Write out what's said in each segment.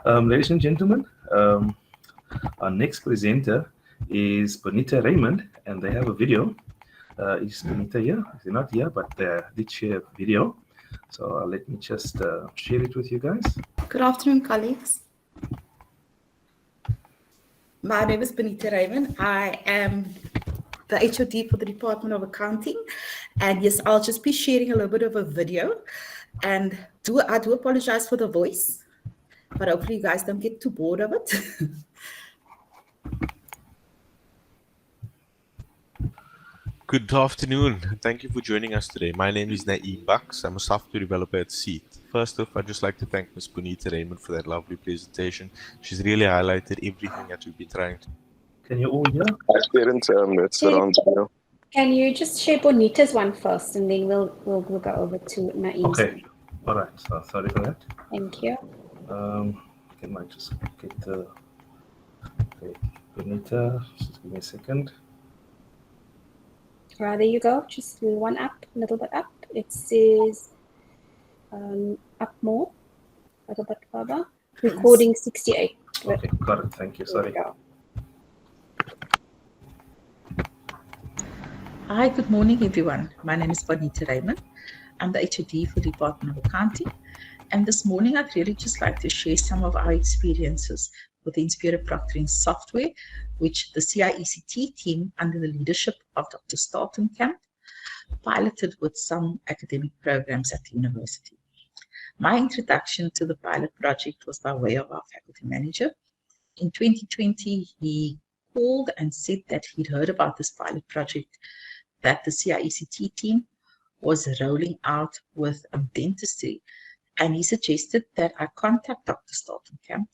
Ladies and gentlemen, our next presenter is Bonita Raymond, and they have a video. Is Bonita here? They're not here, but they did share a video. So let me just share it with you guys. Good afternoon, colleagues. My name is Bonita Raymond. I am the HOD for the Department of Accounting. And yes, I'll just be sharing a little bit of a video. And I do apologize for the voice, but hopefully you guys don't get too bored of it. Good afternoon. Thank you for joining us today. My name is Naeem Bucks. I'm a software developer at CIECT. First off, I'd just like to thank Ms. Bonita Raymond for that lovely presentation. She's really highlighted everything that we've been trying to. Can you all hear? I didn't. It's around here. Can you just share Bonita's one first, and then we'll go over to Naeem's. Okay. All right. So sorry for that. Thank you. Can I just get the Bonita? Just give me a second. There you go. Just one up, a little bit up. It says up more, a little bit further. Recording 68. Okay, got it. Thank you. Sorry. Hi, good morning, everyone. My name is Bonita Raymond. I'm the HOD for the Department of Accounting. And this morning, I'd really just like to share some of our experiences with the Inspired Proctoring software, which the CIECT team, under the leadership of Dr. Stoltenkamp, piloted with some academic programs at the university. My introduction to the pilot project was by way of our faculty manager. In 2020, he called and said that he'd heard about this pilot project that the CIECT team was rolling out with dentistry. And he suggested that I contact Dr. Stoltenkamp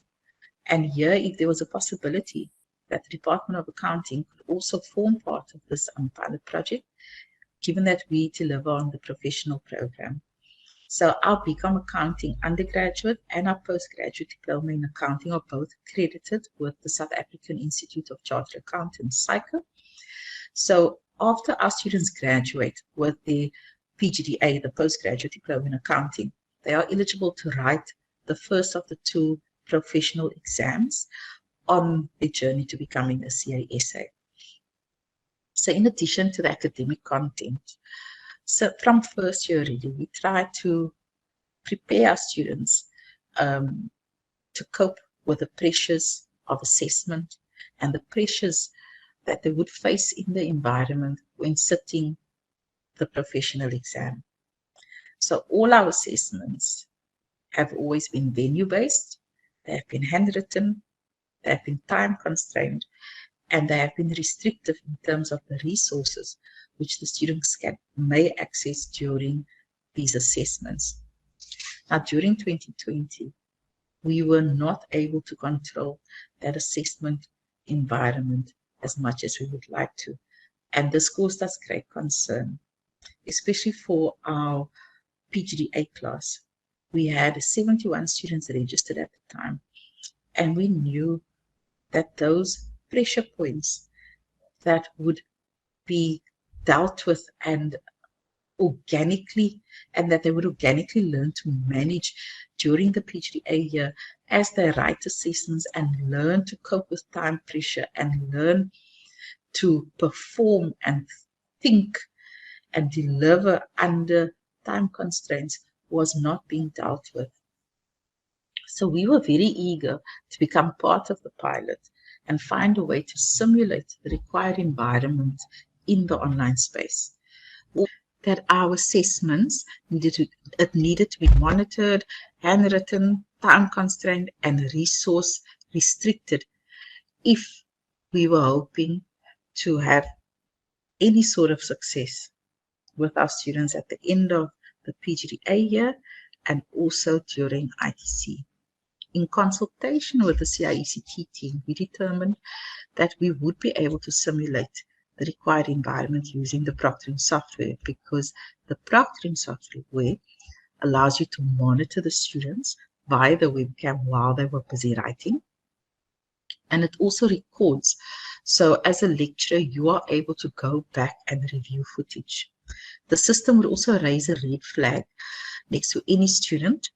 and hear if there was a possibility that the Department of Accounting could also form part of this pilot project, given that we deliver on the professional program. So our BCOM Accounting undergraduate and our postgraduate diploma in accounting are both accredited with the South African Institute of Chartered Accountants, CIECT. So after our students graduate with the PGDA, the postgraduate diploma in accounting, they are eligible to write the first of the two professional exams on their journey to becoming a CIECT. So in addition to the academic content, so from first year really, we try to prepare our students to cope with the pressures of assessment and the pressures that they would face in the environment when sitting the professional exam. So all our assessments have always been venue-based, they have been handwritten, they have been time-constrained, and they have been restrictive in terms of the resources which the students may access during these assessments. Now, during 2020, we were not able to control that assessment environment as much as we would like to, and this caused us great concern, especially for our PGDA class. We had 71 students registered at the time, and we knew that those pressure points that would be dealt with and that they would organically learn to manage during the PGDA year as they write assessments and learn to cope with time pressure and learn to perform and think and deliver under time constraints was not being dealt with. So we were very eager to become part of the pilot and find a way to simulate the required environment in the online space. That our assessments needed to be monitored, handwritten, time constrained, and resource restricted if we were hoping to have any sort of success with our students at the end of the PGDA year and also during ITC. In consultation with the CIECT team, we determined that we would be able to simulate the required environment using the proctoring software, because the proctoring software allows you to monitor the students via the webcam while they were busy writing. And it also records. So as a lecturer, you are able to go back and review footage. The system would also raise a red flag next to any student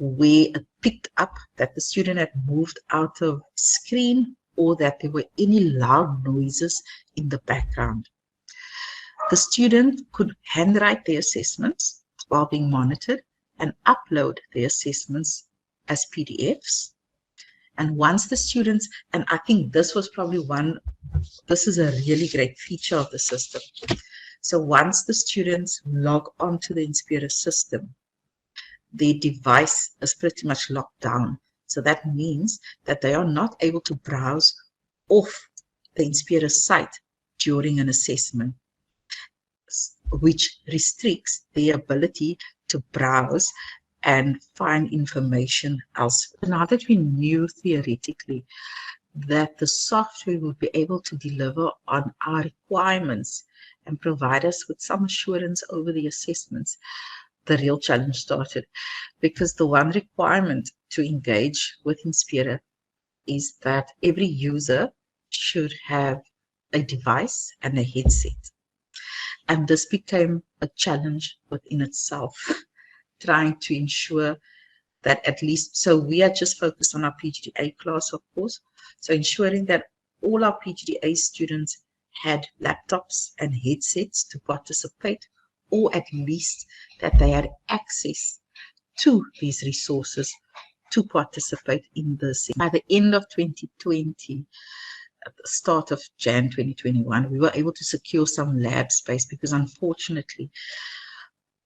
where it picked up that the student had moved out of screen or that there were any loud noises in the background. The student could handwrite their assessments while being monitored and upload their assessments as PDFs. And once the students, and I think this was probably this is a really great feature of the system. So once the students log onto the Inspira system, their device is pretty much locked down. So that means that they are not able to browse off the Inspira site during an assessment, which restricts their ability to browse and find information elsewhere. Now that we knew theoretically that the software would be able to deliver on our requirements and provide us with some assurance over the assessments, the real challenge started, because the one requirement to engage with Inspira is that every user should have a device and a headset. And this became a challenge within itself, trying to ensure that at least, so we are just focused on our PGDA class, of course, so ensuring that all our PGDA students had laptops and headsets to participate, or at least that they had access to these resources to participate in this. By the end of 2020, at the start of Jan 2021, we were able to secure some lab space because unfortunately,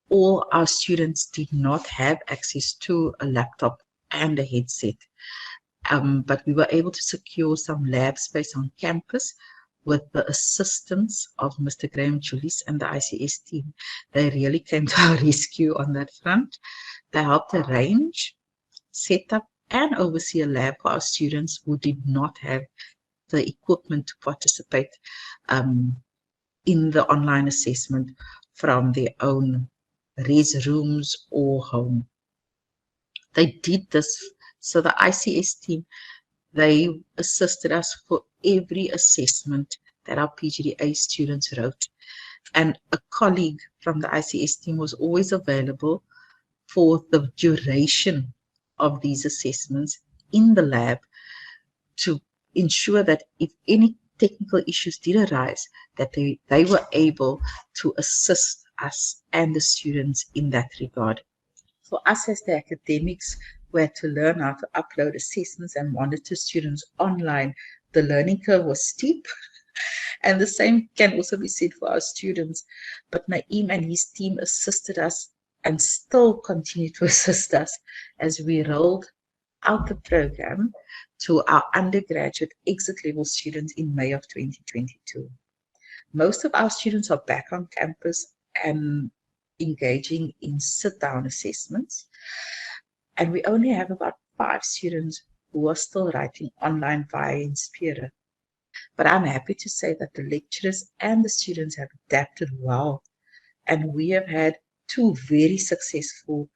all our students did not have access to a laptop and a headset. But we were able to secure some lab space on campus with the assistance of Mr. Graham Julius and the ICS team. They really came to our rescue on that front. They helped arrange, set up, and oversee a lab for our students who did not have the equipment to participate in the online assessment from their own res rooms or home. They did this, so the ICS team, they assisted us for every assessment that our PGDA students wrote. And a colleague from the ICS team was always available for the duration of these assessments in the lab to ensure that if any technical issues did arise, that they were able to assist us and the students in that regard. For us as the academics, we had to learn how to upload assessments and monitor students online. The learning curve was steep, and the same can also be said for our students. But Naeem and his team assisted us and still continue to assist us as we rolled out the program to our undergraduate exit level students in May of 2022. Most of our students are back on campus and engaging in sit-down assessments. And we only have about 5 students who are still writing online via Inspira. But I'm happy to say that the lecturers and the students have adapted well. And we have had 2 very successful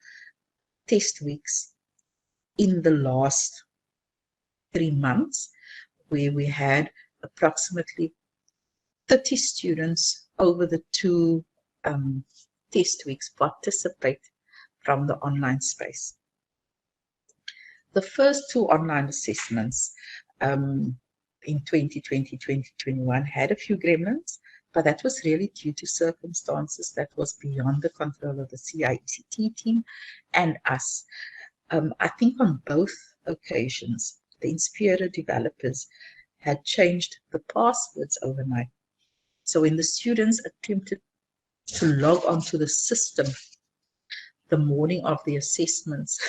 test weeks in the last 3 months, where we had approximately 30 students over the 2 test weeks participate from the online space. The first 2 online assessments in 2020-2021 had a few gremlins, but that was really due to circumstances that was beyond the control of the CIECT team and us. I think on both occasions, the Inspira developers had changed the passwords overnight. So when the students attempted to log onto the system the morning of the assessments,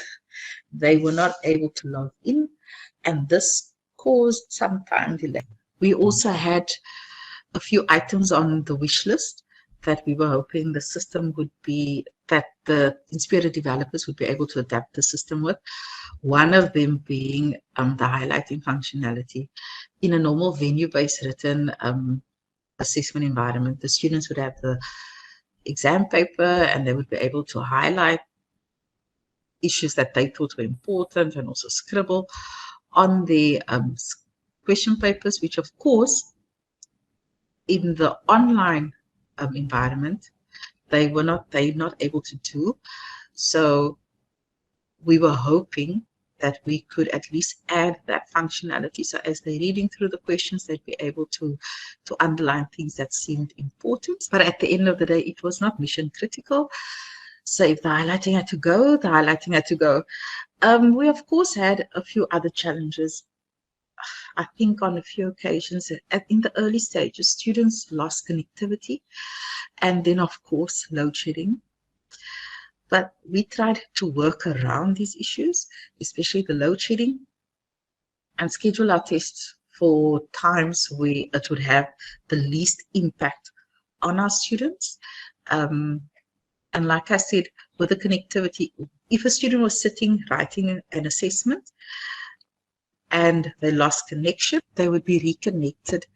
they were not able to log in, and this caused some time delay. We also had a few items on the wish list that we were hoping the system would be, that the Inspira developers would be able to adapt the system with. One of them being the highlighting functionality. In a normal venue-based written assessment environment, the students would have the exam paper and they would be able to highlight issues that they thought were important and also scribble on the question papers, which of course in the online environment they're not able to do. So we were hoping that we could at least add that functionality. So as they're reading through the questions, they'd be able to underline things that seemed important. But at the end of the day, it was not mission critical. So if the highlighting had to go, the highlighting had to go. We, of course, had a few other challenges. I think on a few occasions in the early stages, students lost connectivity, and then, of course, load shedding. But we tried to work around these issues, especially the load shedding, and schedule our tests for times where it would have the least impact on our students. And like I said, with the connectivity, if a student was sitting writing an assessment and they lost connection, they would be reconnected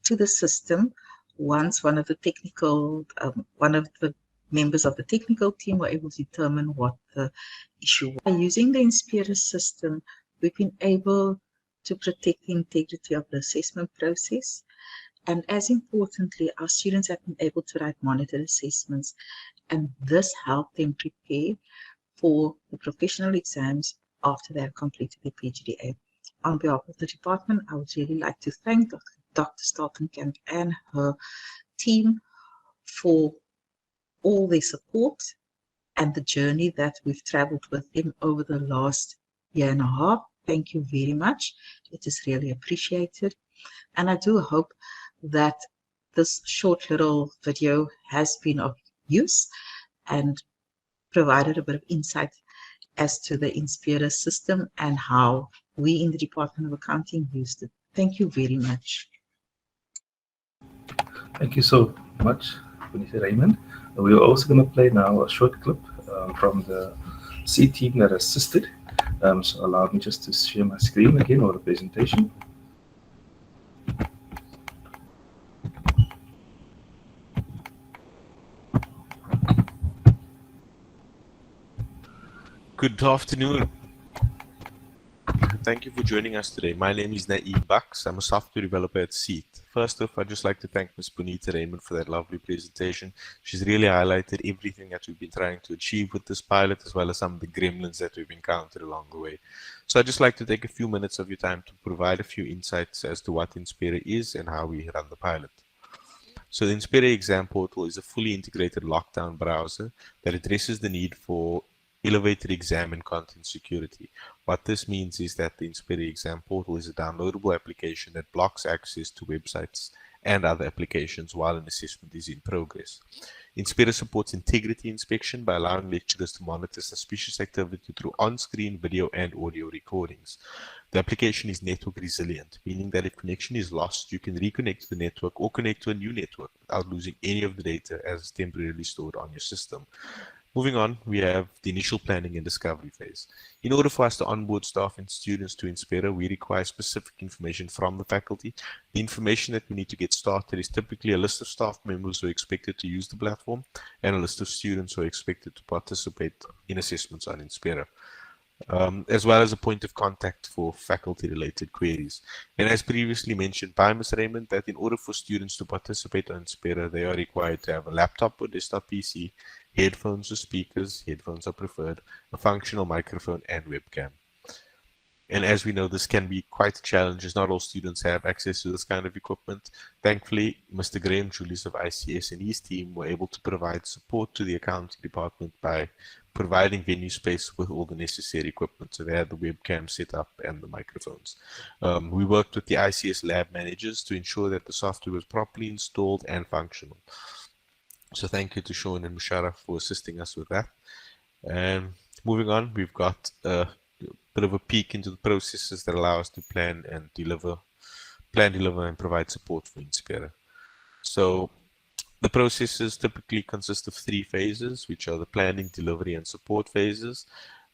to the system once one of the members of the technical team were able to determine what the issue was. By using the Inspira system, we've been able to protect the integrity of the assessment process. And as importantly, our students have been able to write monitored assessments, and this helped them prepare for the professional exams after they have completed their PGDA. On behalf of the department, I would really like to thank Dr. Stoltenkamp and her team for all their support and the journey that we've traveled with them over the last year and a half. Thank you very much. It is really appreciated. And I do hope that this short little video has been of use and provided a bit of insight as to the Inspira system and how we in the Department of Accounting used it. Thank you very much. Thank you so much, Bonita Raymond. We're also going to play now a short clip from the C team that assisted. So allow me just to share my screen again, or the presentation. Good afternoon. Thank you for joining us today. My name is Ahmed. I'm a software developer at CIECT. First off, I'd just like to thank Ms. Bonita Raymond for that lovely presentation. She's really highlighted everything that we've been trying to achieve with this pilot, as well as some of the gremlins that we've encountered along the way. So I'd just like to take a few minutes of your time to provide a few insights as to what Inspira is and how we run the pilot. So the Inspira exam portal is a fully integrated lockdown browser that addresses the need for elevated exam and content security. What this means is that the Inspira exam portal is a downloadable application that blocks access to websites and other applications while an assessment is in progress. Inspira supports integrity inspection by allowing lecturers to monitor suspicious activity through on-screen video and audio recordings. The application is network resilient, meaning that if connection is lost, you can reconnect to the network or connect to a new network without losing any of the data as it's temporarily stored on your system. Moving on, we have the initial planning and discovery phase. In order for us to onboard staff and students to Inspira, we require specific information from the faculty. The information that we need to get started is typically a list of staff members who are expected to use the platform and a list of students who are expected to participate in assessments on Inspira, as well as a point of contact for faculty-related queries. And as previously mentioned by Ms. Raymond, that in order for students to participate on Inspira, they are required to have a laptop or desktop PC, headphones or speakers, headphones are preferred, a functional microphone and webcam. And as we know, this can be quite a challenge as not all students have access to this kind of equipment. Thankfully, Mr. Graham Julius of ICS and his team were able to provide support to the accounting department by providing venue space with all the necessary equipment. So they had the webcam set up and the microphones. We worked with the ICS lab managers to ensure that the software was properly installed and functional. So thank you to Sean and Musharraf for assisting us with that. And moving on, we've got a bit of a peek into the processes that allow us to plan, deliver, and provide support for Inspira. So the processes typically consist of 3 phases, which are the planning, delivery, and support phases.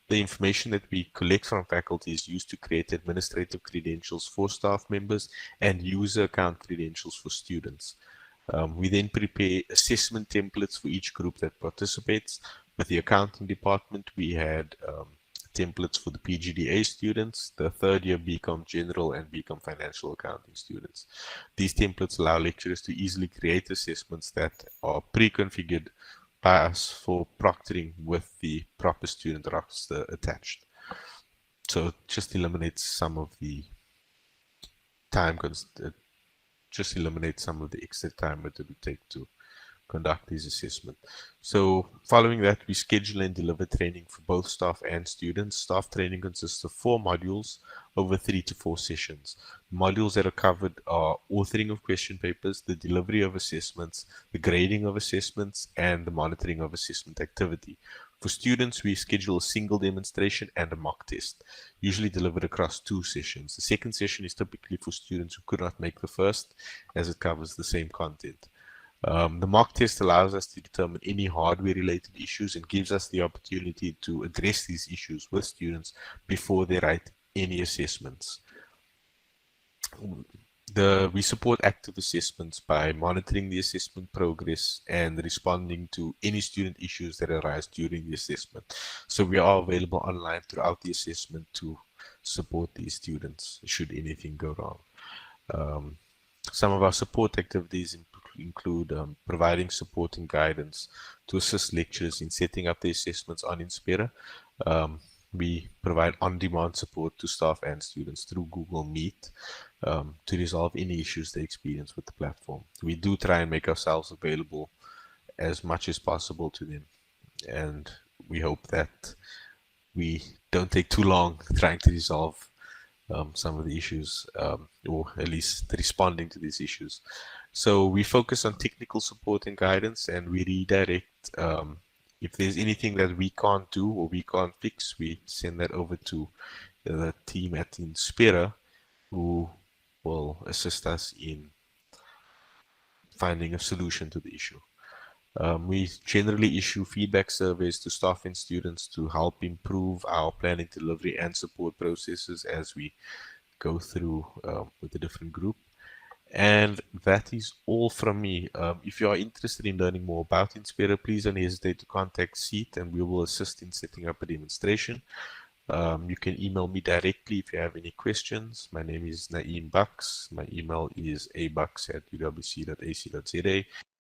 The information that we collect from faculty is used to create administrative credentials for staff members and user account credentials for students. We then prepare assessment templates for each group that participates. With the accounting department, we had templates for the PGDA students, the third year BCOM General and BCOM Financial Accounting students. These templates allow lecturers to easily create assessments that are pre-configured by us for proctoring with the proper student roster attached. So it just eliminates some of the just eliminates some of the extra time that it would take to conduct these assessment. So following that, we schedule and deliver training for both staff and students. Staff training consists of 4 modules over 3 to 4 sessions. Modules that are covered are authoring of question papers, the delivery of assessments, the grading of assessments, and the monitoring of assessment activity. For students, we schedule a single demonstration and a mock test, usually delivered across 2 sessions. The second session is typically for students who could not make the first, as it covers the same content. The mock test allows us to determine any hardware-related issues and gives us the opportunity to address these issues with students before they write any assessments. We support active assessments by monitoring the assessment progress and responding to any student issues that arise during the assessment. So we are available online throughout the assessment to support these students should anything go wrong. Some of our support activities include providing support and guidance to assist lecturers in setting up the assessments on Inspira. We provide on-demand support to staff and students through Google Meet to resolve any issues they experience with the platform. We do try and make ourselves available as much as possible to them, and we hope that we don't take too long trying to resolve some of the issues, or at least responding to these issues. So we focus on technical support and guidance, and we redirect if there's anything that we can't do or we can't fix, we send that over to the team at Inspira, who will assist us in finding a solution to the issue. We generally issue feedback surveys to staff and students to help improve our planning, delivery, and support processes as we go through with a different group. And that is all from me. If you are interested in learning more about Inspira, please don't hesitate to contact CIECT and we will assist in setting up a demonstration. You can email me directly if you have any questions. My name is Naeem Bucks. My email is abucks@uwc.ac.za.